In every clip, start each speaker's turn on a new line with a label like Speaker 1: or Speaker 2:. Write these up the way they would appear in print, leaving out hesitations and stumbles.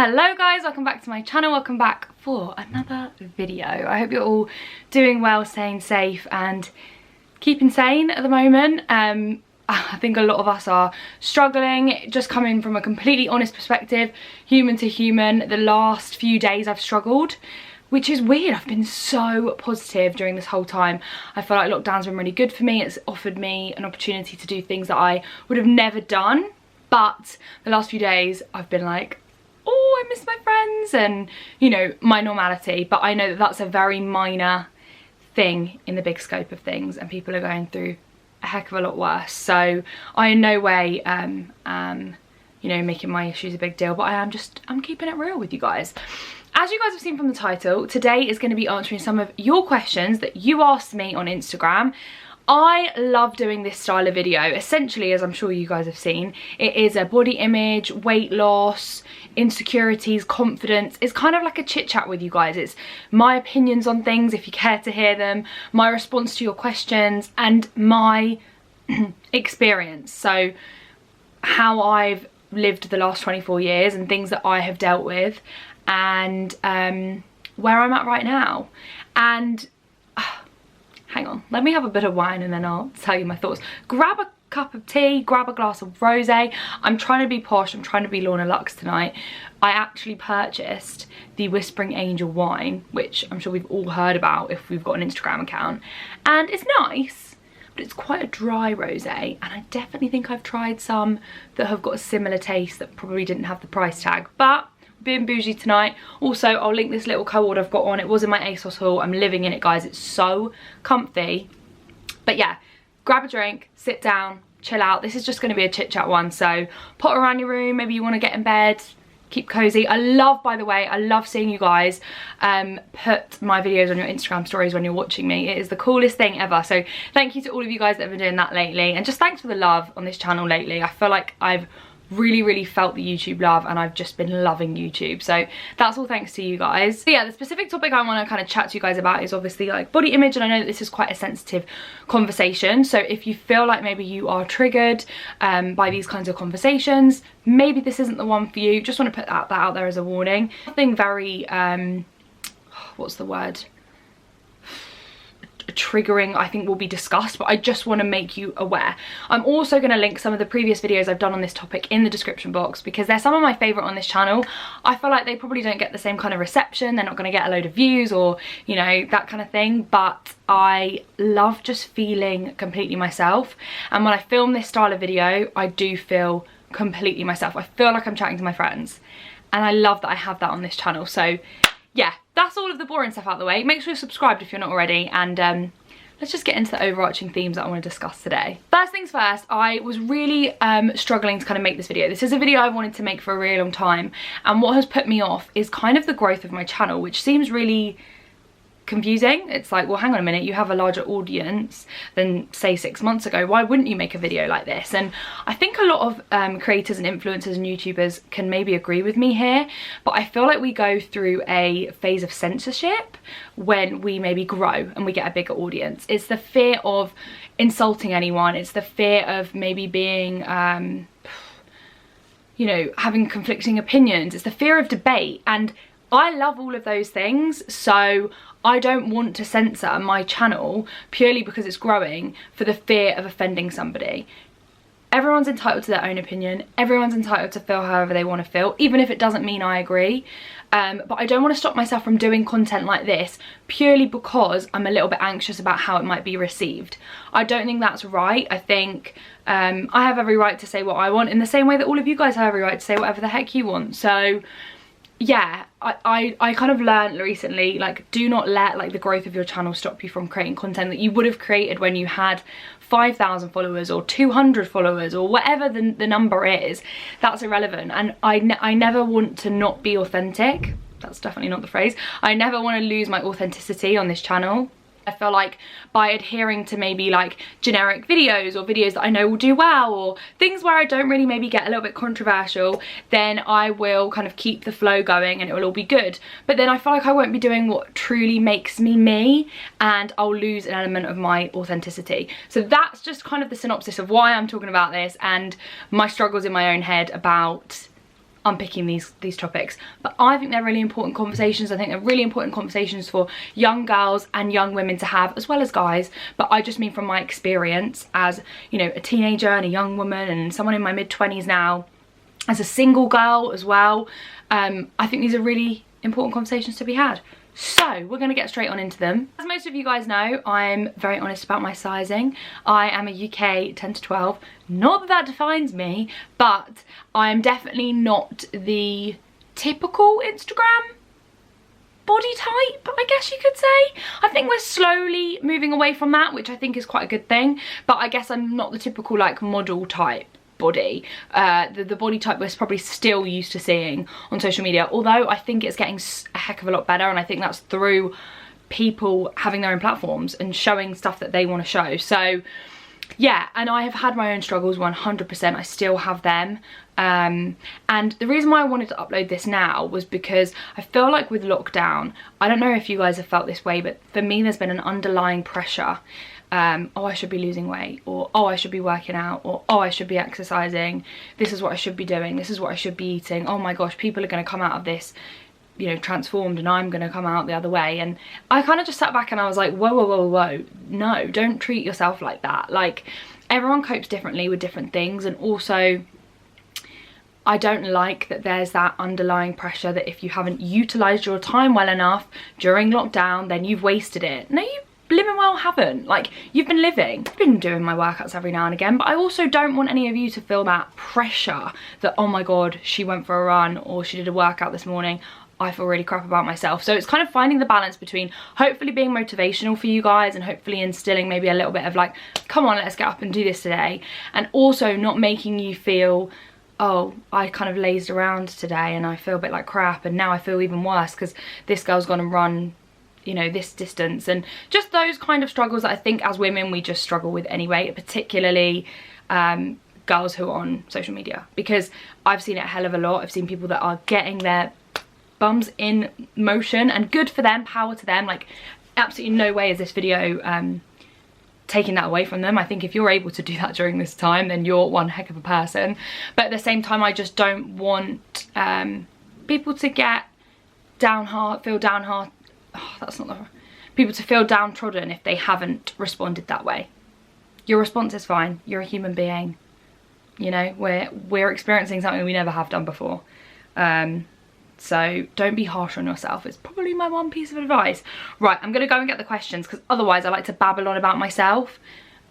Speaker 1: Hello guys, welcome back to my channel, welcome back for another video. I hope you're all doing well, staying safe and keeping sane at the moment. I think a lot of us are struggling, just coming from a completely honest perspective, human to human. The last few days I've struggled, which is weird. I've been so positive during this whole time. I feel like lockdown's been really good for me. It's offered me an opportunity to do things that I would have never done. But the last few days I've been like, oh, I miss my friends and, you know, my normality. But I know that that's a very minor thing in the big scope of things, and people are going through a heck of a lot worse. So I in no way am, you know, making my issues a big deal, but I'm keeping it real with you guys. As you guys have seen from the title, today is going to be answering some of your questions that you asked me on Instagram. I love doing this style of video. Essentially, as I'm sure you guys have seen, it is a body image, weight loss, insecurities, confidence. It's kind of like a chit chat with you guys. It's my opinions on things if you care to hear them, my response to your questions, and my experience. So how I've lived the last 24 years and things that I have dealt with, and where I'm at right now. And hang on, let me have a bit of wine and then I'll tell you my thoughts. Grab a cup of tea, grab a glass of rosé. I'm trying to be posh, I'm trying to be Lorna Luxe tonight. I actually purchased the Whispering Angel wine, which I'm sure we've all heard about if we've got an Instagram account. And it's nice, but it's quite a dry rosé. And I definitely think I've tried some that have got a similar taste that probably didn't have the price tag. But being bougie tonight. Also, I'll link this little co-ord I've got on. It was in my ASOS haul. I'm living in it, guys. It's so comfy. But yeah, grab a drink, sit down, chill out. This is just going to be a chit chat one. So pot around your room. Maybe you want to get in bed, keep cozy. I love, by the way, I love seeing you guys put my videos on your Instagram stories when you're watching me. It is the coolest thing ever. So thank you to all of you guys that have been doing that lately. And just thanks for the love on this channel lately. I feel like I've really felt the YouTube love, and I've just been loving YouTube, so that's all thanks to you guys. So yeah, the specific topic I want to kind of chat to you guys about is obviously like body image, and I know that this is quite a sensitive conversation, so if you feel like maybe you are triggered by these kinds of conversations, maybe this isn't the one for you. Just want to put that out there as a warning. Nothing very what's the word, triggering, I think, will be discussed, but I just want to make you aware. I'm also going to link some of the previous videos I've done on this topic in the description box, because they're some of my favourite on this channel. I feel like they probably don't get the same kind of reception, they're not going to get a load of views or, you know, that kind of thing, but I love just feeling completely myself, and when I film this style of video, I do feel completely myself. I feel like I'm chatting to my friends, and I love that I have that on this channel. So yeah, that's all of the boring stuff out of the way. Make sure you're subscribed if you're not already, and let's just get into the overarching themes that I want to discuss today. First things first, I was really struggling to kind of make this video. This is a video I've wanted to make for a really long time, and what has put me off is kind of the growth of my channel, which seems really confusing. It's like, well, hang on a minute, you have a larger audience than say 6 months ago, why wouldn't you make a video like this? And I think a lot of creators and influencers and YouTubers can maybe agree with me here, but I feel like we go through a phase of censorship when we maybe grow and we get a bigger audience. It's the fear of insulting anyone, it's the fear of maybe being you know, having conflicting opinions, it's the fear of debate, and I love all of those things, so I don't want to censor my channel purely because it's growing for the fear of offending somebody. Everyone's entitled to their own opinion, everyone's entitled to feel however they want to feel, even if it doesn't mean I agree. But I don't want to stop myself from doing content like this purely because I'm a little bit anxious about how it might be received. I don't think that's right. I think I have every right to say what I want in the same way that all of you guys have every right to say whatever the heck you want. So yeah, I kind of learned recently, like, do not let like the growth of your channel stop you from creating content that you would have created when you had 5,000 followers or 200 followers or whatever the number is. That's irrelevant, and I never want to not be authentic. That's definitely not the phrase. I never want to lose my authenticity on this channel. I feel like by adhering to maybe like generic videos or videos that I know will do well, or things where I don't really maybe get a little bit controversial, then I will kind of keep the flow going and it will all be good. But then I feel like I won't be doing what truly makes me me, and I'll lose an element of my authenticity. So that's just kind of the synopsis of why I'm talking about this and my struggles in my own head about unpicking these topics, but I think they're really important conversations. I think they're really important conversations for young girls and young women to have, as well as guys. But I just mean from my experience as, you know, a teenager and a young woman and someone in my mid-20s now, as a single girl as well. I think these are really important conversations to be had. So we're going to get straight on into them. As most of you guys know, I'm very honest about my sizing. I am a UK 10 to 12. Not that that defines me, but I'm definitely not the typical Instagram body type, I guess you could say. I think we're slowly moving away from that, which I think is quite a good thing. But I guess I'm not the typical like model type body, the body type we're probably still used to seeing on social media, although I think it's getting a heck of a lot better, and I think that's through people having their own platforms and showing stuff that they want to show. So yeah, and I have had my own struggles 100%. I still have them, and the reason why I wanted to upload this now was because I feel like with lockdown, I don't know if you guys have felt this way, but for me there's been an underlying pressure. Oh, I should be losing weight, or oh, I should be working out, or oh, I should be exercising, this is what I should be doing, this is what I should be eating, oh my gosh, people are going to come out of this, you know, transformed, and I'm going to come out the other way. And I kind of just sat back and I was like, whoa, whoa, whoa, whoa, no, don't treat yourself like that. Like, everyone copes differently with different things, and also I don't like that there's that underlying pressure that if you haven't utilised your time well enough during lockdown, then you've wasted it. No, you blimmin' well haven't. Like, you've been living. I've been doing my workouts every now and again, but I also don't want any of you to feel that pressure that, oh my god, she went for a run or she did a workout this morning, I feel really crap about myself. So it's kind of finding the balance between hopefully being motivational for you guys and hopefully instilling maybe a little bit of like, come on, let's get up and do this today, and also not making you feel, oh, I kind of lazed around today and I feel a bit like crap, and now I feel even worse because this girl's gone and run, you know, this distance. And just those kind of struggles that I think as women we just struggle with anyway, particularly girls who are on social media, because I've seen it a hell of a lot. I've seen people that are getting their bums in motion, and good for them, power to them. Like, absolutely no way is this video taking that away from them. I think if you're able to do that during this time, then you're one heck of a person. But at the same time, I just don't want people to get feel downhearted. Oh, that's not the people to feel downtrodden if they haven't responded that way. Your response is fine. You're a human being. You know, we're experiencing something we never have done before. So don't be harsh on yourself. It's probably my one piece of advice. Right, I'm gonna go and get the questions, because otherwise I like to babble on about myself.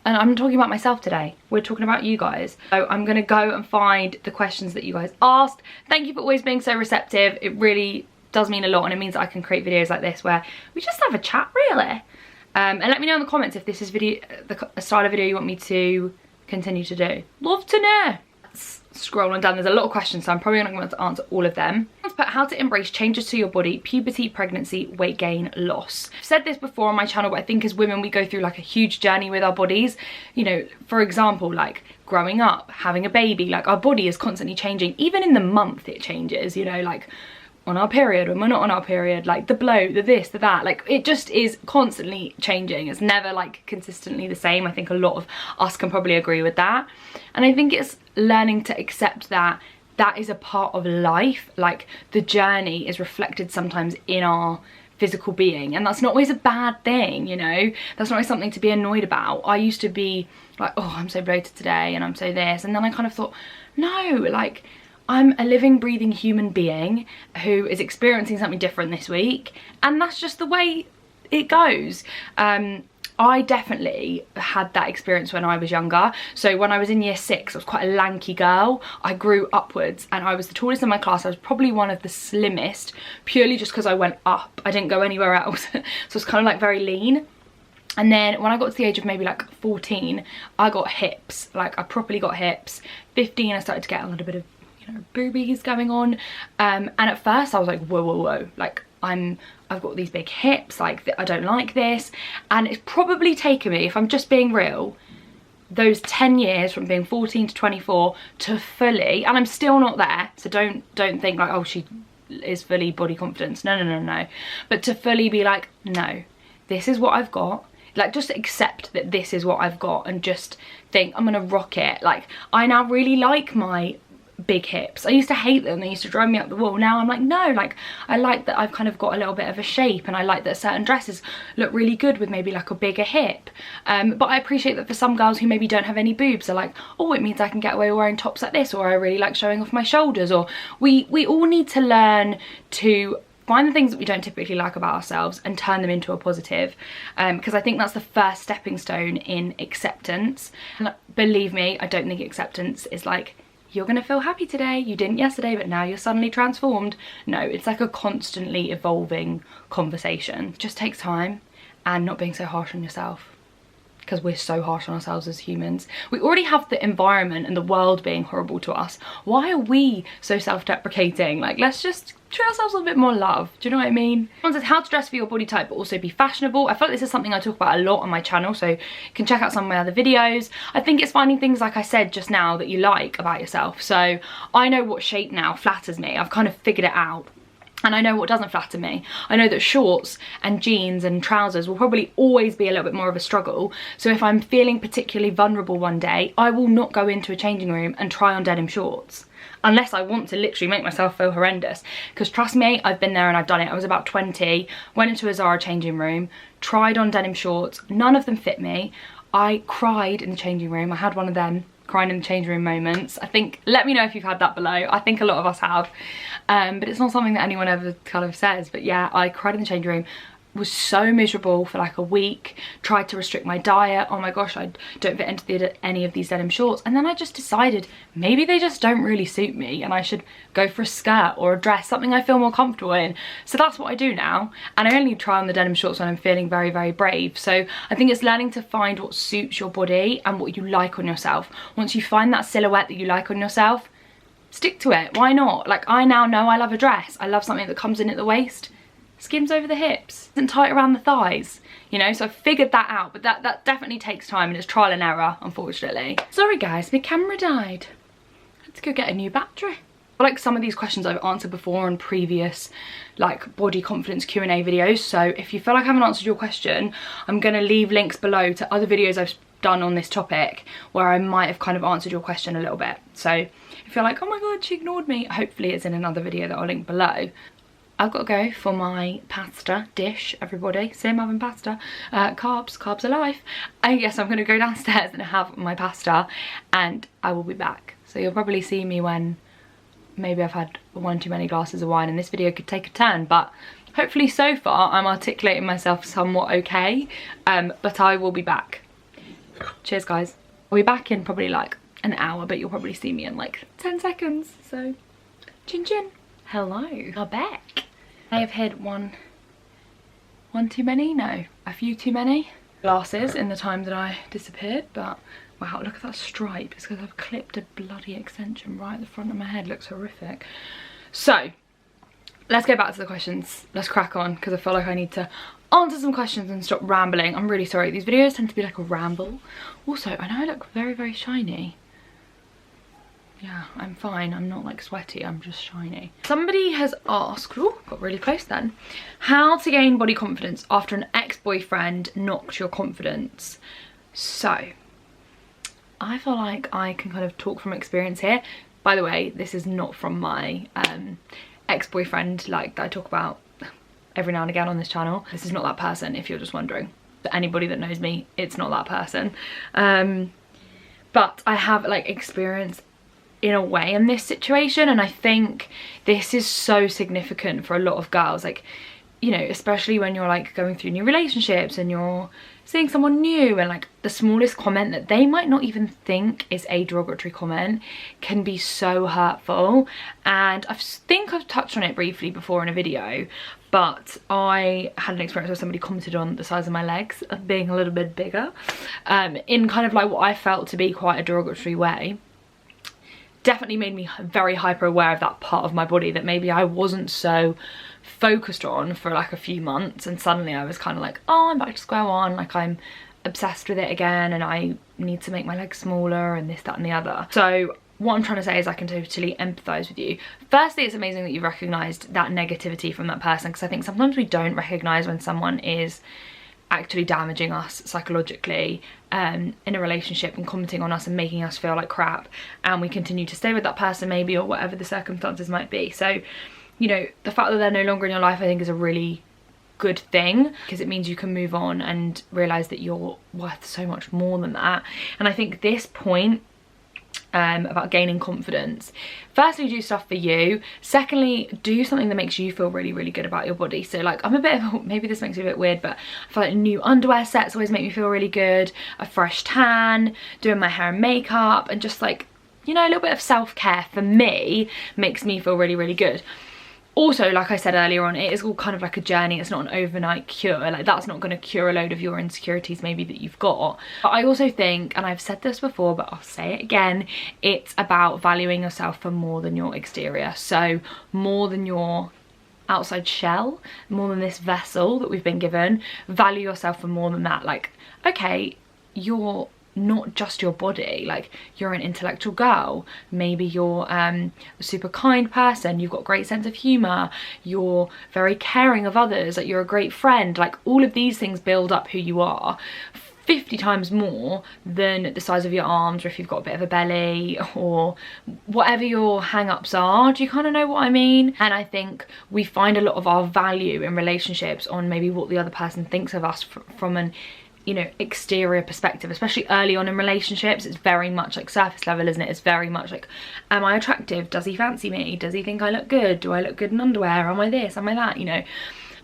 Speaker 1: And I'm talking about myself today. We're talking about you guys. So I'm gonna go and find the questions that you guys asked. Thank you for always being so receptive. It really does mean a lot, and it means that I can create videos like this where we just have a chat, really. And let me know in the comments if this is the style of video you want me to continue to do. Love to know. Let's scroll on down. There's a lot of questions, so I'm probably not going to answer all of them. Let's put how to embrace changes to your body, puberty, pregnancy, weight gain, loss. I've said this before on my channel, but I think as women we go through like a huge journey with our bodies. You know, for example, like growing up, having a baby, like our body is constantly changing. Even in the month it changes, you know, like on our period, when we're not on our period, like the bloat, the this, the that, like it just is constantly changing. It's never like consistently the same. I think a lot of us can probably agree with that. And I think it's learning to accept that that is a part of life. Like the journey is reflected sometimes in our physical being, and that's not always a bad thing, you know. That's not always something to be annoyed about. I used to be like, oh, I'm so bloated today and I'm so this, and then I kind of thought, no, like I'm a living, breathing human being who is experiencing something different this week, and that's just the way it goes. I definitely had that experience when I was younger. So when I was in year 6, I was quite a lanky girl. I grew upwards and I was the tallest in my class. I was probably one of the slimmest, purely just because I went up. I didn't go anywhere else. So it's kind of like very lean. And then when I got to the age of maybe like 14, I got hips. Like I properly got hips. 15, I started to get a little bit of, you know, boobies going on. And at first I was like, whoa, whoa, whoa. Like I've got these big hips, like I don't like this. And it's probably taken me, if I'm just being real, those 10 years from being 14 to 24 to fully, and I'm still not there, so don't think like, oh, she is fully body confidence. No, no, no, no. But to fully be like, no, this is what I've got. Like just accept that this is what I've got and just think I'm gonna rock it. Like I now really like my big hips. I used to hate them, they used to drive me up the wall. Now I'm like, no, like I like that I've kind of got a little bit of a shape, and I like that certain dresses look really good with maybe like a bigger hip. But I appreciate that for some girls who maybe don't have any boobs are like, oh, it means I can get away wearing tops like this, or I really like showing off my shoulders. Or we all need to learn to find the things that we don't typically like about ourselves and turn them into a positive, because I think that's the first stepping stone in acceptance. And believe me, I don't think acceptance is like, you're gonna feel happy today, you didn't yesterday, but now you're suddenly transformed. No, it's like a constantly evolving conversation. It just takes time, and not being so harsh on yourself, because we're so harsh on ourselves as humans. We already have the environment and the world being horrible to us. Why are we so self-deprecating? Like, let's just treat ourselves with a bit more love. Do you know what I mean? Someone says how to dress for your body type but also be fashionable. I feel like this is something I talk about a lot on my channel, so you can check out some of my other videos. I think it's finding things, like I said just now, that you like about yourself. So I know what shape now flatters me. I've kind of figured it out. And I know what doesn't flatter me. I know that shorts and jeans and trousers will probably always be a little bit more of a struggle. So if I'm feeling particularly vulnerable one day, I will not go into a changing room and try on denim shorts. Unless I want to literally make myself feel horrendous. Because trust me, I've been there and I've done it. I was about 20, went into a Zara changing room, tried on denim shorts. None of them fit me. I cried in the changing room. I had one of them crying in the changing room moments. I think, let me know if you've had that below. I think a lot of us have. But it's not something that anyone ever kind of says. But yeah, I cried in the changing room. Was so miserable for like a week, tried to restrict my diet. Oh my gosh, I don't fit into any of these denim shorts. And then I just decided maybe they just don't really suit me and I should go for a skirt or a dress, something I feel more comfortable in. So that's what I do now. And I only try on the denim shorts when I'm feeling very, very brave. So I think it's learning to find what suits your body and what you like on yourself. Once you find that silhouette that you like on yourself, stick to it. Why not? Like, I now know I love a dress. I love something that comes in at the waist, skims over the hips, isn't tight around the thighs, you know. So I figured that out, but that definitely takes time, and it's trial and error, unfortunately. Sorry guys, my camera died. Let's go get a new battery. Like, some of these questions I've answered before on previous like body confidence Q&A videos, so if you feel like I haven't answered your question, I'm gonna leave links below to other videos I've done on this topic where I might have kind of answered your question a little bit. So if you're like, oh my god, she ignored me, hopefully it's in another video that I'll link below. I've got to go for my pasta dish, everybody. Same having pasta. Carbs are life. I guess I'm going to go downstairs and have my pasta, and I will be back. So you'll probably see me when maybe I've had one too many glasses of wine and this video could take a turn, but hopefully so far I'm articulating myself somewhat okay. But I will be back. Cheers guys. I'll be back in probably like an hour, but you'll probably see me in like 10 seconds. So chin chin. Hello, I'm back. I have had one too many? No, a few too many glasses in the time that I disappeared, but wow, look at that stripe. It's because I've clipped a bloody extension right at the front of my head. It looks horrific. So, let's go back to the questions. Let's crack on, because I feel like I need to answer some questions and stop rambling. I'm really sorry. These videos tend to be like a ramble. Also, I know I look very, very shiny. Yeah, I'm fine. I'm not like sweaty, I'm just shiny. Somebody has asked, oh, got really close then, how to gain body confidence after an ex-boyfriend knocked your confidence. So, I feel like I can kind of talk from experience here. By the way, this is not from my ex-boyfriend like that I talk about every now and again on this channel. This is not that person, if you're just wondering. But anybody that knows me, it's not that person. But I have like experience in a way in this situation, and I think this is so significant for a lot of girls, like, you know, especially when you're like going through new relationships and you're seeing someone new, and like the smallest comment that they might not even think is a derogatory comment can be so hurtful. And I think I've touched on it briefly before in a video, but I had an experience where somebody commented on the size of my legs being a little bit bigger, in kind of like what I felt to be quite a derogatory way. Definitely made me very hyper aware of that part of my body that maybe I wasn't so focused on for like a few months, and suddenly I was kind of like, oh, I'm back to square one, like I'm obsessed with it again and I need to make my legs smaller and this, that and the other. So what I'm trying to say is I can totally empathise with you. Firstly, it's amazing that you've recognised that negativity from that person, because I think sometimes we don't recognise when someone is actually damaging us psychologically in a relationship and commenting on us and making us feel like crap, and we continue to stay with that person maybe, or whatever the circumstances might be. So, you know, the fact that they're no longer in your life I think is a really good thing, because it means you can move on and realise that you're worth so much more than that. And I think this point about gaining confidence, firstly, do stuff for you. Secondly, do something that makes you feel really, really good about your body. So like, I'm a bit of, maybe this makes me a bit weird, but I feel like new underwear sets always make me feel really good. A fresh tan, doing my hair and makeup, and just like, you know, a little bit of self-care for me makes me feel really, really good. Also, like I said earlier on, it is all kind of like a journey. It's not an overnight cure. Like, that's not going to cure a load of your insecurities maybe that you've got. But I also think, and I've said this before, but I'll say it again, it's about valuing yourself for more than your exterior. So more than your outside shell, more than this vessel that we've been given. Value yourself for more than that. Like, okay, you're not just your body, like you're an intellectual girl, maybe you're a super kind person, you've got a great sense of humor, you're very caring of others, like you're a great friend. Like, all of these things build up who you are 50 times more than the size of your arms, or if you've got a bit of a belly, or whatever your hang-ups are. Do you kind of know what I mean? And I think we find a lot of our value in relationships on maybe what the other person thinks of us from an, you know, exterior perspective. Especially early on in relationships, it's very much like surface level, isn't it? It's very much like, am I attractive? Does he fancy me? Does he think I look good? Do I look good in underwear? Am I this? Am I that? You know?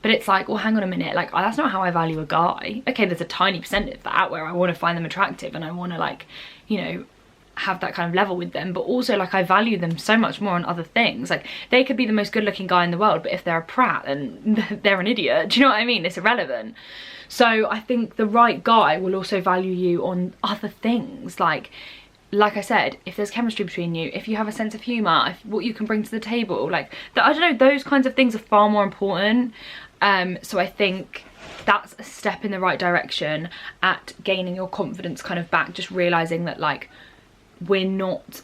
Speaker 1: But it's like, well, hang on a minute, like, that's not how I value a guy. Okay, there's a tiny percent of that where I want to find them attractive and I want to, like, you know, have that kind of level with them, but also like I value them so much more on other things. Like, they could be the most good looking guy in the world, but if they're a prat, then they're an idiot. Do you know what I mean? It's irrelevant. So I think the right guy will also value you on other things. Like I said, if there's chemistry between you, if you have a sense of humour, what you can bring to the table, like, I don't know, those kinds of things are far more important. So I think that's a step in the right direction at gaining your confidence kind of back, just realising that, like, we're not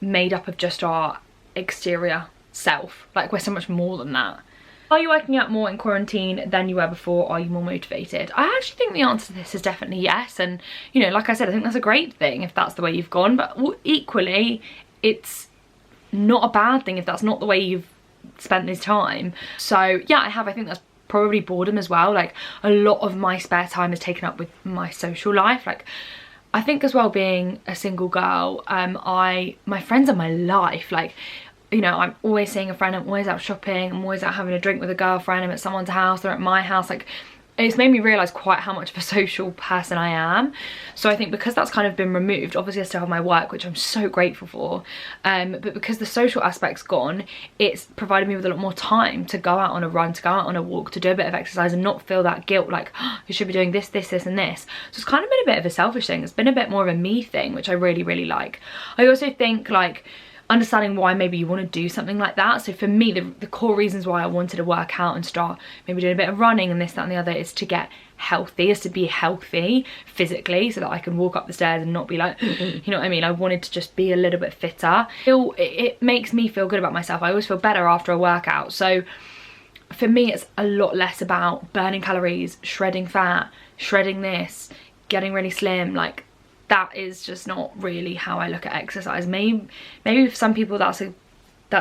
Speaker 1: made up of just our exterior self. Like, we're so much more than that. Are you working out more in quarantine than you were before? Are you more motivated? I actually think the answer to this is definitely yes. And, you know, like I said, I think that's a great thing if that's the way you've gone. But equally, it's not a bad thing if that's not the way you've spent this time. So, yeah, I think that's probably boredom as well. Like, a lot of my spare time is taken up with my social life. Like, I think as well, being a single girl, my friends are my life. Like, you know, I'm always seeing a friend, I'm always out shopping, I'm always out having a drink with a girlfriend, I'm at someone's house, they're at my house. Like, it's made me realise quite how much of a social person I am. So I think because that's kind of been removed, obviously I still have my work, which I'm so grateful for, but because the social aspect's gone, it's provided me with a lot more time to go out on a run, to go out on a walk, to do a bit of exercise and not feel that guilt, like, oh, you should be doing this, this, this and this. So it's kind of been a bit of a selfish thing. It's been a bit more of a me thing, which I really, really like. I also think, like, understanding why maybe you want to do something like that. So for me, the core reasons why I wanted to work out and start maybe doing a bit of running and this, that and the other is to get healthy, is to be healthy physically, so that I can walk up the stairs and not be like, you know what I mean? I wanted to just be a little bit fitter. It makes me feel good about myself. I always feel better after a workout. So for me, it's a lot less about burning calories, shredding fat, shredding this, getting really slim. Like, that is just not really how I look at exercise. Maybe for some people that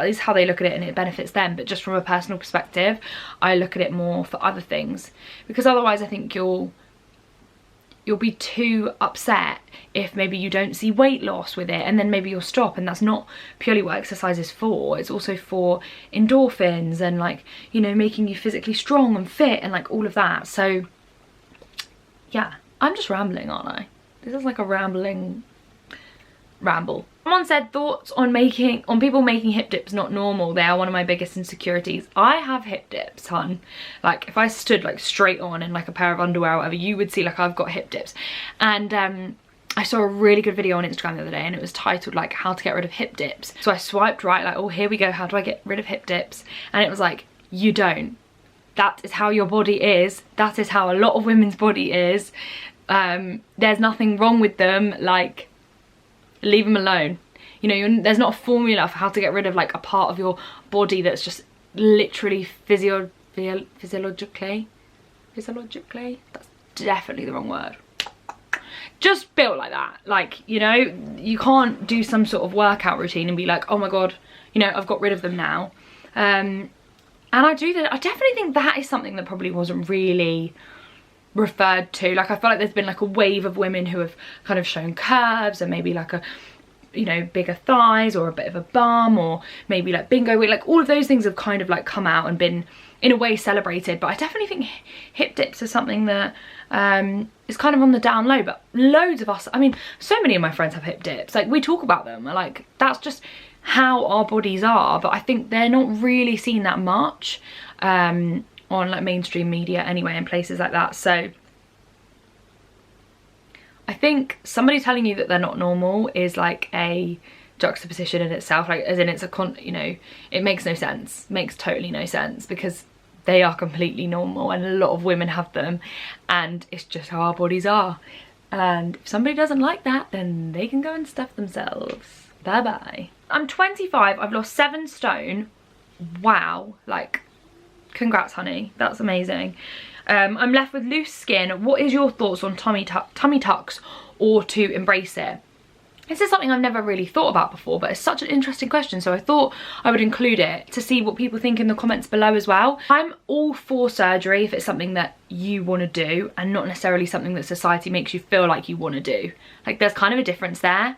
Speaker 1: is how they look at it and it benefits them, but just from a personal perspective, I look at it more for other things, because otherwise I think you'll be too upset if maybe you don't see weight loss with it, and then maybe you'll stop. And that's not purely what exercise is for. It's also for endorphins and, like, you know, making you physically strong and fit and like all of that. So yeah, I'm just rambling, aren't I? This is like a rambling ramble. Someone said, thoughts on people making hip dips not normal. They are one of my biggest insecurities. I have hip dips, hun. Like, if I stood like straight on in like a pair of underwear or whatever, you would see like I've got hip dips. And I saw a really good video on Instagram the other day, and it was titled like how to get rid of hip dips. So I swiped right, like, oh, here we go, how do I get rid of hip dips? And it was like, you don't. That is how your body is. That is how a lot of women's body is. There's nothing wrong with them. Like, leave them alone. You know, there's not a formula for how to get rid of like a part of your body that's just literally physiologically physiologically, that's definitely the wrong word, just built like that. Like, you know, you can't do some sort of workout routine and be like, oh my god, you know, I've got rid of them now. And I definitely think that is something that probably wasn't really referred to. Like, I feel like there's been like a wave of women who have kind of shown curves and maybe like a, you know, bigger thighs or a bit of a bum, or maybe like bingo weight. Like, all of those things have kind of like come out and been in a way celebrated. But I definitely think hip dips are something that is kind of on the down low. But loads of us, I mean, so many of my friends have hip dips. Like, we talk about them, like that's just how our bodies are. But I think they're not really seen that much on like mainstream media anyway, in places like that. So I think somebody telling you that they're not normal is like a juxtaposition in itself, like as in it's a you know, it makes no sense, makes totally no sense, because they are completely normal and a lot of women have them, and it's just how our bodies are. And if somebody doesn't like that, then they can go and stuff themselves. Bye bye. I'm 25, I've lost 7 stone. Wow, like congrats honey, that's amazing. I'm left with loose skin. What is your thoughts on tummy tucks or to embrace it? This is something I've never really thought about before, but it's such an interesting question, so I thought I would include it to see what people think in the comments below as well. I'm all for surgery if it's something that you want to do and not necessarily something that society makes you feel like you want to do. Like, there's kind of a difference there.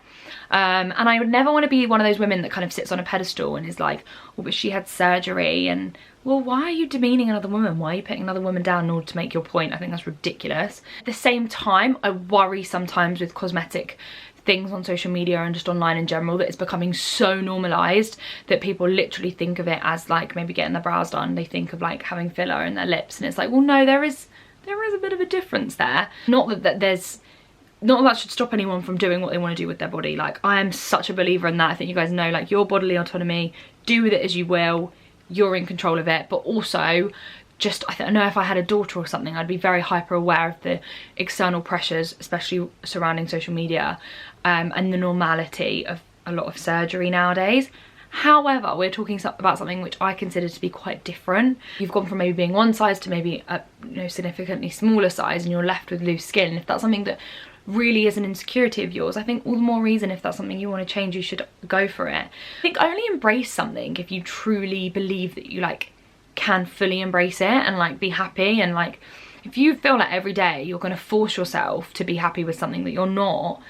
Speaker 1: And I would never want to be one of those women that kind of sits on a pedestal and is like, oh, but she had surgery, and well, why are you demeaning another woman? Why are you putting another woman down in order to make your point? I think that's ridiculous. At the same time, I worry sometimes with cosmetic things on social media and just online in general that it's becoming so normalized that people literally think of it as like maybe getting their brows done. They think of like having filler in their lips, and it's like, well, no, there is a bit of a difference there. Not that that should stop anyone from doing what they want to do with their body. Like, I am such a believer in that. I think you guys know, like, your bodily autonomy, do with it as you will, you're in control of it. But also, just, I know if I had a daughter or something, I'd be very hyper aware of the external pressures, especially surrounding social media, and the normality of a lot of surgery nowadays. However, we're talking about something which I consider to be quite different. You've gone from maybe being one size to maybe a, you know, significantly smaller size, and you're left with loose skin. And if that's something that really is an insecurity of yours, I think all the more reason, if that's something you want to change, you should go for it. I think only embrace something if you truly believe that you like can fully embrace it and like be happy. And like, if you feel like every day you're going to force yourself to be happy with something that you're not,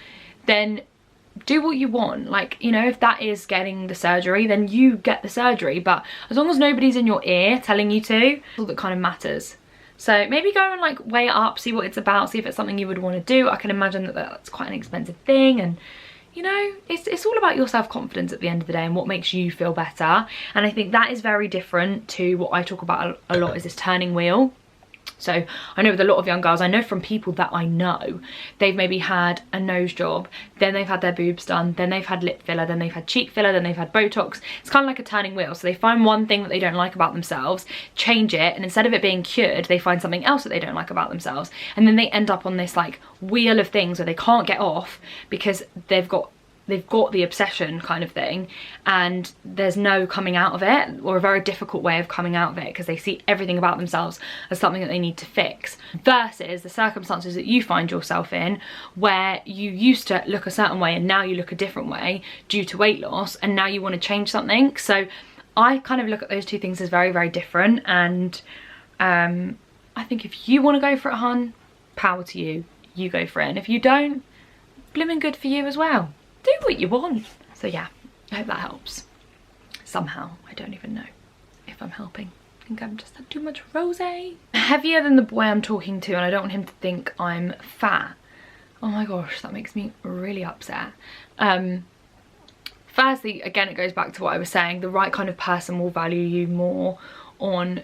Speaker 1: then do what you want. Like, you know, if that is getting the surgery, then you get the surgery, but as long as nobody's in your ear telling you to, that's all that kind of matters. So maybe go and like weigh it up, see what it's about, see if it's something you would want to do. I can imagine that that's quite an expensive thing, and you know, it's all about your self-confidence at the end of the day and what makes you feel better. And I think that is very different to what I talk about a lot, is this turning wheel. So I know with a lot of young girls, I know from people that I know, they've maybe had a nose job, then they've had their boobs done, then they've had lip filler, then they've had cheek filler, then they've had Botox. It's kind of like a turning wheel. So they find one thing that they don't like about themselves, change it, and instead of it being cured, they find something else that they don't like about themselves. And then they end up on this like wheel of things where they can't get off because they've got the obsession kind of thing, and there's no coming out of it, or a very difficult way of coming out of it, because they see everything about themselves as something that they need to fix, versus the circumstances that you find yourself in where you used to look a certain way and now you look a different way due to weight loss, and now you want to change something. So I kind of look at those two things as very, very different, and I think if you want to go for it, hun, power to you, you go for it. And if you don't, blimmin' good for you as well. Do what you want. So yeah, I hope that helps somehow. I don't even know if I'm helping. I think I'm just had too much rosé. Heavier than the boy I'm talking to, and I don't want him to think I'm fat. Oh my gosh, that makes me really upset. Firstly, again, it goes back to what I was saying, the right kind of person will value you more on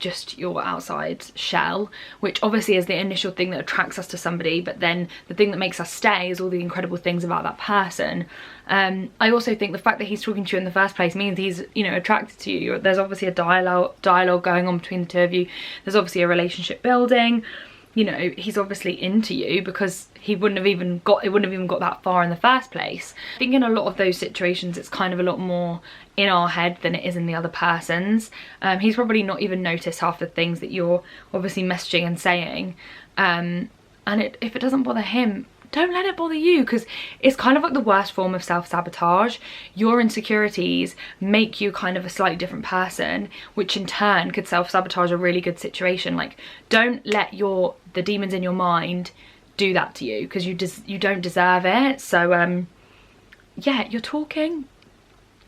Speaker 1: just your outside shell, which obviously is the initial thing that attracts us to somebody, but then the thing that makes us stay is all the incredible things about that person. I also think the fact that he's talking to you in the first place means he's, you know, attracted to you. There's obviously a dialogue going on between the two of you. There's obviously a relationship building. you know, he's obviously into you, because it wouldn't have even got that far in the first place. I think in a lot of those situations it's kind of a lot more in our head than it is in the other person's. He's probably not even noticed half the things that you're obviously messaging and saying, and if it doesn't bother him, don't let it bother you, because it's kind of like the worst form of self-sabotage. Your insecurities make you kind of a slightly different person, which in turn could self-sabotage a really good situation. Like, don't let the demons in your mind do that to you, because you don't deserve it. So yeah, you're talking.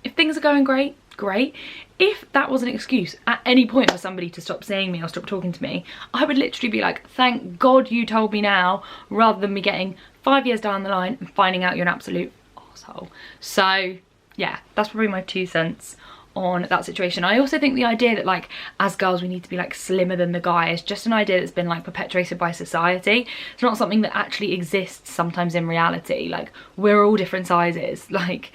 Speaker 1: If things are going great, great. If that was an excuse at any point for somebody to stop seeing me or stop talking to me, I would literally be like, thank God you told me now, rather than me getting 5 years down the line and finding out you're an absolute asshole. So yeah, that's probably my 2 cents on that situation. I also think the idea that, like, as girls we need to be like slimmer than the guy is just an idea that's been like perpetuated by society. It's not something that actually exists sometimes in reality. Like, we're all different sizes. Like,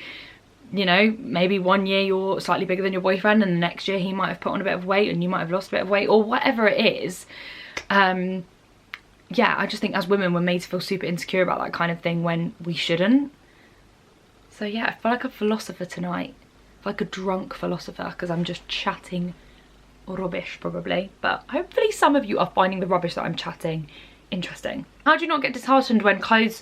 Speaker 1: you know, maybe one year you're slightly bigger than your boyfriend and the next year he might have put on a bit of weight and you might have lost a bit of weight, or whatever it is. Yeah, I just think as women we're made to feel super insecure about that kind of thing when we shouldn't. So yeah, I feel like a philosopher tonight. I feel like a drunk philosopher, because I'm just chatting rubbish probably. But hopefully some of you are finding the rubbish that I'm chatting interesting. How do you not get disheartened when clothes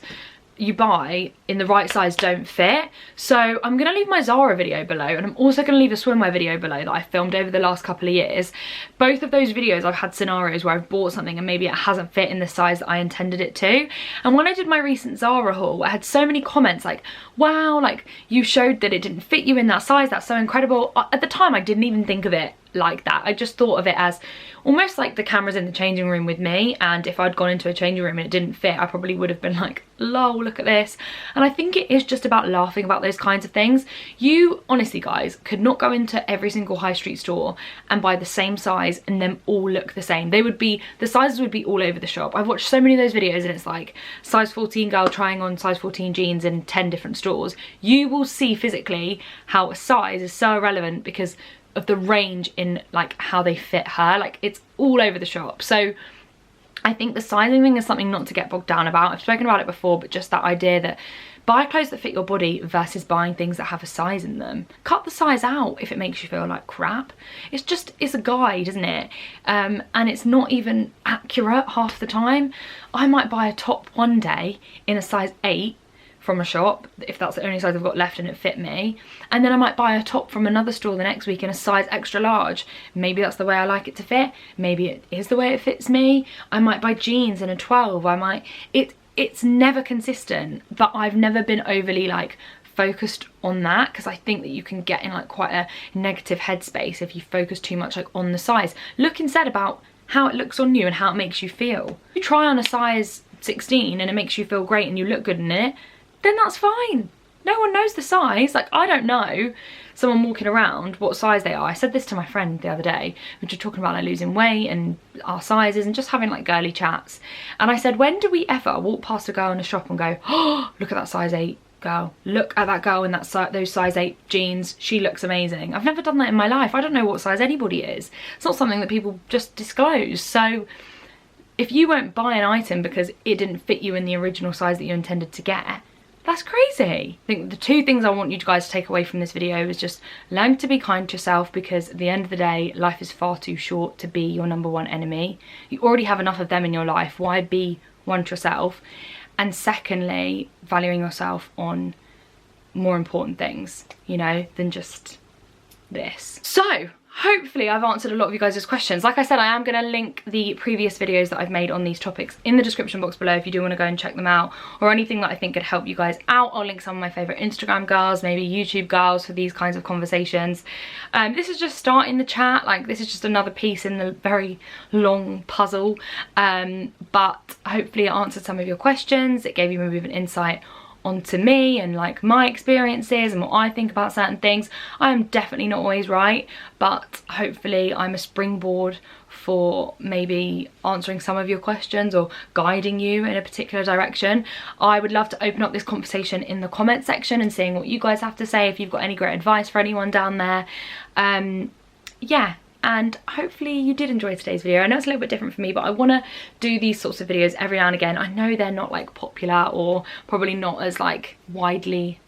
Speaker 1: you buy in the right size don't fit? So I'm gonna leave my Zara video below, and I'm also gonna leave a swimwear video below that I filmed over the last couple of years. Both of those videos I've had scenarios where I've bought something and maybe it hasn't fit in the size that I intended it to. And when I did my recent Zara haul, I had so many comments like, wow, like, you showed that it didn't fit you in that size, that's so incredible. At the time I didn't even think of it like that. I just thought of it as almost like the camera's in the changing room with me, and if I'd gone into a changing room and it didn't fit, I probably would have been like, lol, look at this. And I think it is just about laughing about those kinds of things. You honestly, guys, could not go into every single high street store and buy the same size and them all look the same. The sizes would be all over the shop. I've watched so many of those videos and it's like size 14 girl trying on size 14 jeans in 10 different stores. You will see physically how a size is so irrelevant because of the range in like how they fit her. Like, it's all over the shop. So I think the sizing thing is something not to get bogged down about. I've spoken about it before, but just that idea that buy clothes that fit your body versus buying things that have a size in them. Cut the size out if it makes you feel like crap. It's a guide, isn't it? And it's not even accurate half the time. I might buy a top one day in a size 8 from a shop, if that's the only size I've got left and it fit me, and then I might buy a top from another store the next week in a size extra large. Maybe that's the way I like it to fit, maybe it is the way it fits me. I might buy jeans in a 12. It's never consistent, but I've never been overly like focused on that, because I think that you can get in like quite a negative headspace if you focus too much like on the size. Look instead about how it looks on you and how it makes you feel. If you try on a size 16 and it makes you feel great and you look good in it, then that's fine. No one knows the size. Like, I don't know someone walking around what size they are. I said this to my friend the other day. We were just talking about like losing weight and our sizes and just having like girly chats. And I said, when do we ever walk past a girl in a shop and go, oh, look at that size 8 girl. Look at that girl in those size 8 jeans. She looks amazing. I've never done that in my life. I don't know what size anybody is. It's not something that people just disclose. So if you won't buy an item because it didn't fit you in the original size that you intended to get, that's crazy. I think the 2 things I want you guys to take away from this video is just learn to be kind to yourself, because at the end of the day, life is far too short to be your #1 enemy. You already have enough of them in your life. Why be one to yourself? And secondly, valuing yourself on more important things, you know, than just this. So hopefully I've answered a lot of you guys' questions. Like I said, I am going to link the previous videos that I've made on these topics in the description box below if you do want to go and check them out, or anything that I think could help you guys out. I'll link some of my favourite Instagram girls, maybe YouTube girls, for these kinds of conversations. This is just starting the chat. Like, this is just another piece in the very long puzzle. But hopefully it answered some of your questions. It gave you maybe an insight onto me and like my experiences and what I think about certain things. I am definitely not always right, but hopefully I'm a springboard for maybe answering some of your questions or guiding you in a particular direction. I would love to open up this conversation in the comment section and seeing what you guys have to say, if you've got any great advice for anyone down there. Yeah, and hopefully you did enjoy today's video. I know it's a little bit different for me, but I want to do these sorts of videos every now and again. I know they're not like popular or probably not as like widely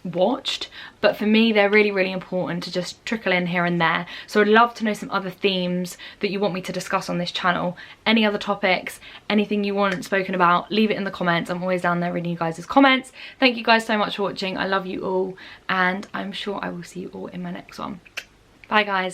Speaker 1: watched, but for me they're really important to just trickle in here and there. So I'd love to know some other themes that you want me to discuss on this channel, any other topics, anything you want spoken about, leave it in the comments. I'm always down there reading you guys' comments. Thank you guys so much for watching. I love you all, and I'm sure I will see you all in my next one. Bye guys.